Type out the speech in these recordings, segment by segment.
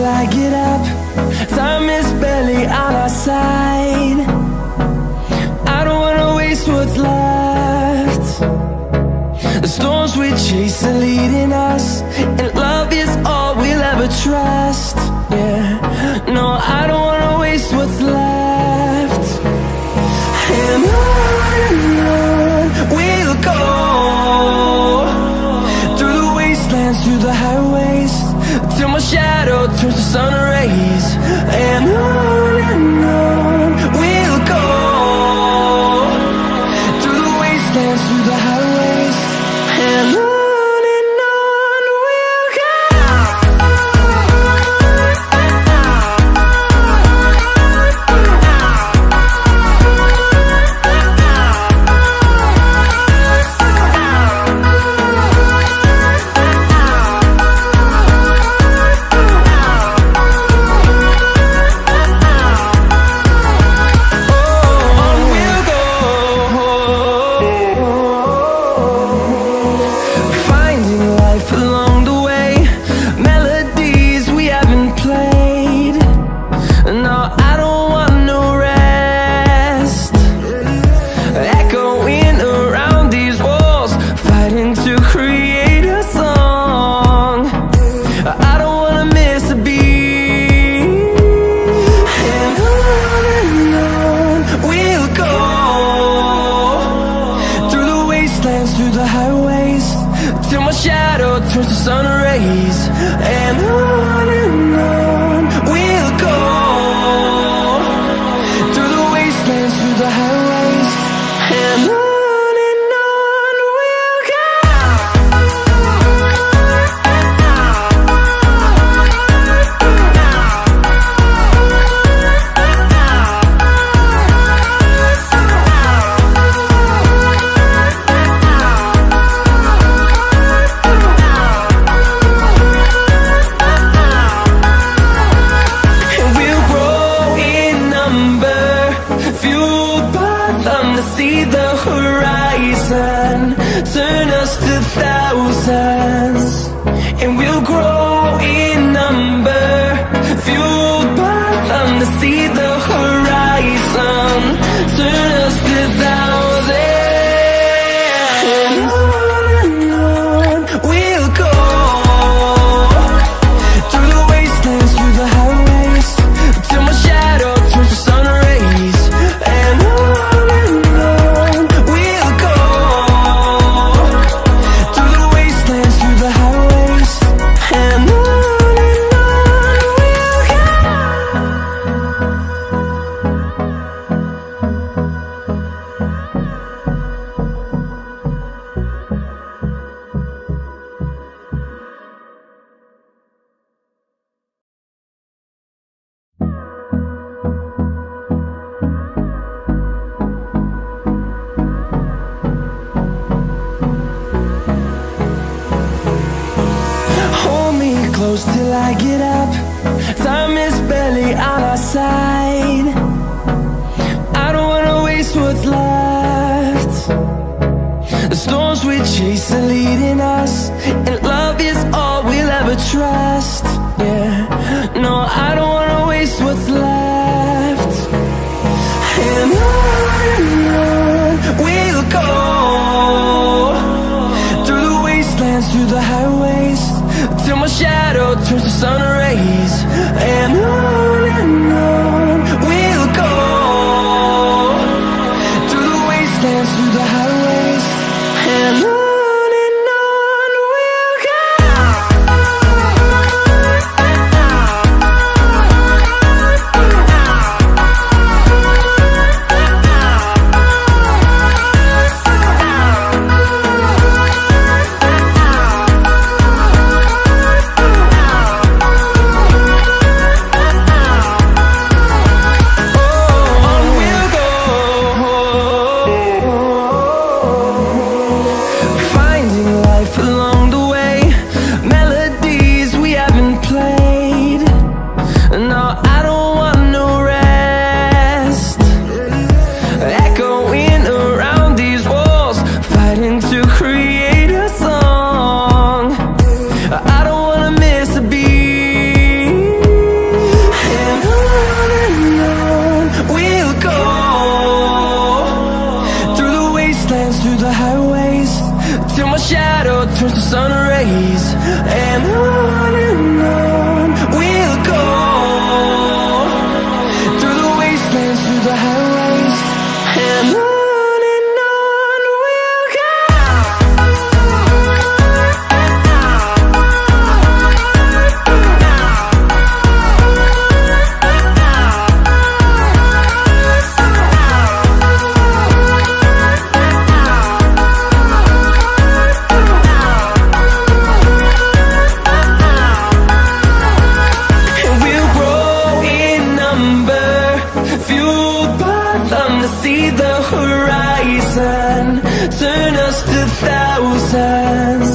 till I get up. Time is barely on our side. I don't wanna waste what's left. The storms we chase are leading us, and love is all we'll ever trust. Yeah, no, I don't wanna waste what's left. And on we'll go, through the wastelands, through the highways, till my shadow turns to sun rays. And on we'll go, through the wastelands, through the highways, and on. Through the highways, till my shadow turns to sun rays. And on we'll go, through the wastelands, through the highways, and on. See the horizon, turn us to thousands, and we'll grow in number, fueled by them. To see the horizon, turn us to thousands, and on we'll go, through the wastelands, through the highways, till my shadow turns to sun rays. And close till I get up. Time is barely on our side. I don't wanna waste what's left. The storms we chase are leading us, and love is all we'll ever trust. Yeah, no, I don't wanna waste what's left. And on we'll go, through the wastelands, through the highways, till my shadow turns to sun rays. And on we'll go, through the wastelands, through the highways, and on. fueled by them to see the horizon, turn us to thousands,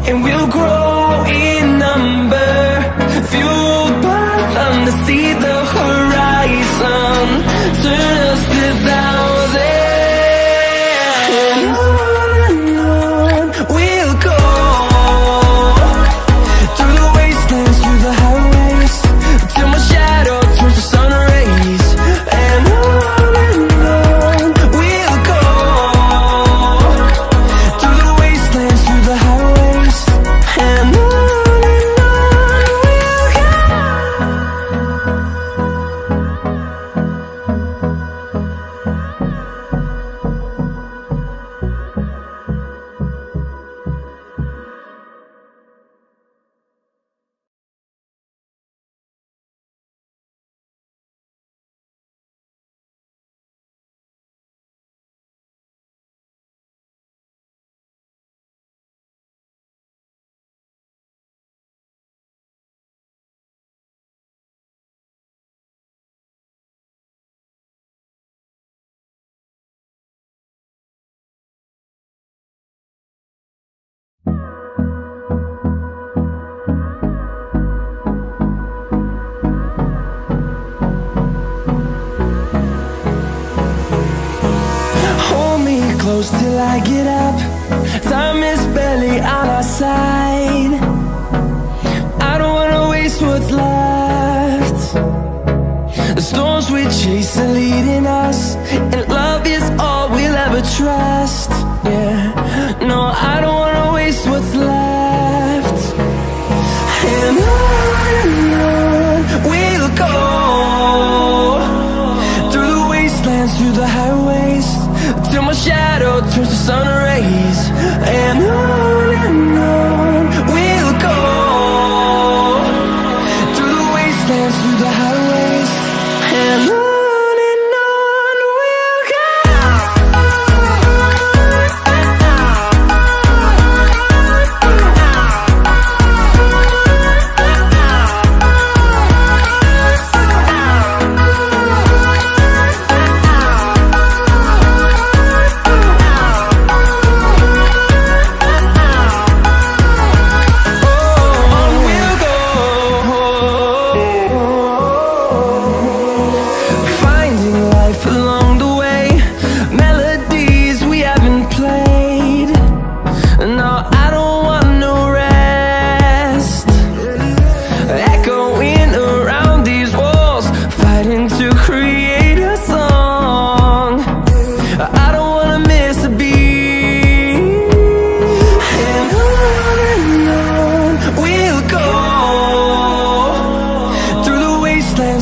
and we'll grow in number. Fueled by them to see the horizon, turn us to thousands, and on we'll go, through the wastelands, through the highways, till my shadow turns to sun rays. And on we'll go, through the wastelands, through the highways, and on we'll go. Close till I get up, time is barely on our side. I don't wanna waste what's left. The storms we chase are leading us, and love is all we'll ever trust. Yeah, no, I don't wanna waste what's left. And on we'll go, through the wastelands, through the highways, till my shadow turns to sun rays. And on we'll go, through the wastelands, through the highways, and on we'll go.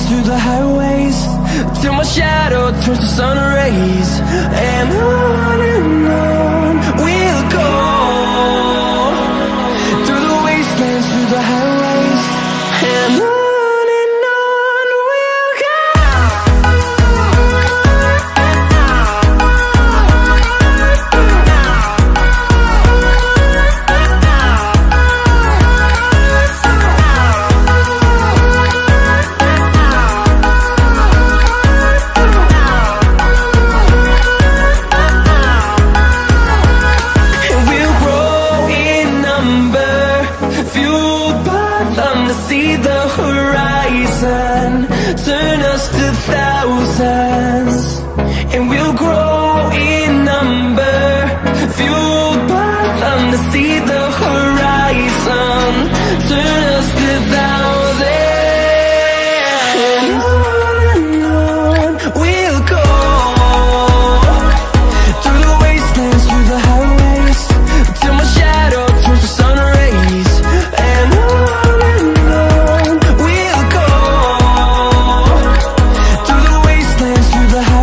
Through the highways, till my shadow turns to sun rays. And on we'll go, through the wastelands, through the highways, and on we'll go. See the horizon, turn us to thousands, and we'll grow in number. Fueled by them to see the horizon, turn us to thousands, and on we'll go, through the wastelands, through the highways, till my shadow turns to sun rays. And we'll go, through the wastelands, through the highways.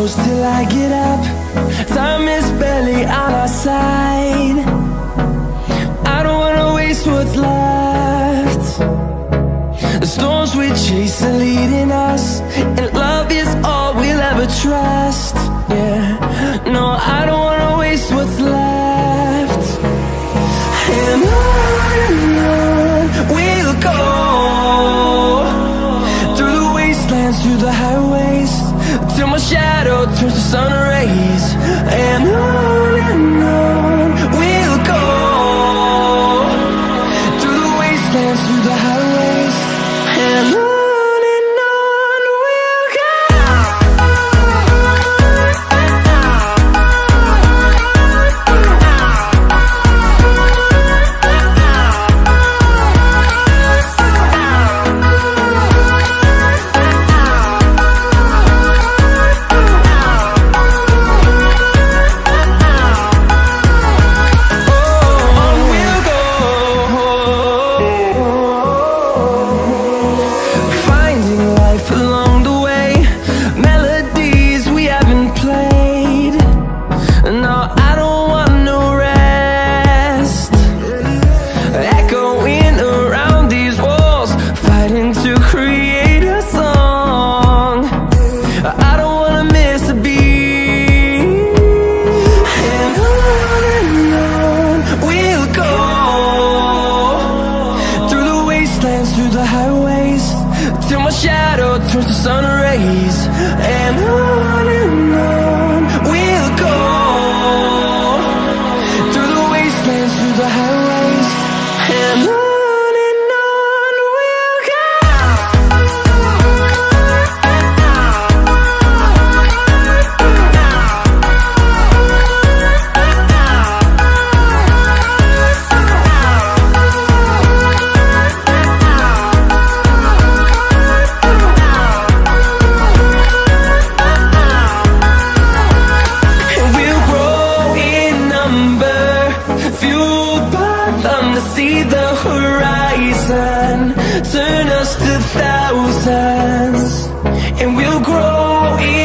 goes till I get up. Time is barely on our side. I don't wanna waste what's left. The storms we chase are leading us, and love is all we'll ever trust. Yeah, no, I don't wanna waste what's left. And on we'll go, through the wastelands, through the highways, till my shadow turns to sun rays. And on we'll go, through the wastelands, through the highways, and on we'll go. Through the highways, till my shadow turns to sun rays. And on we'll go, through the wastelands, through the highways, and on we'll go. To see the horizon turn us to thousands, and we'll grow in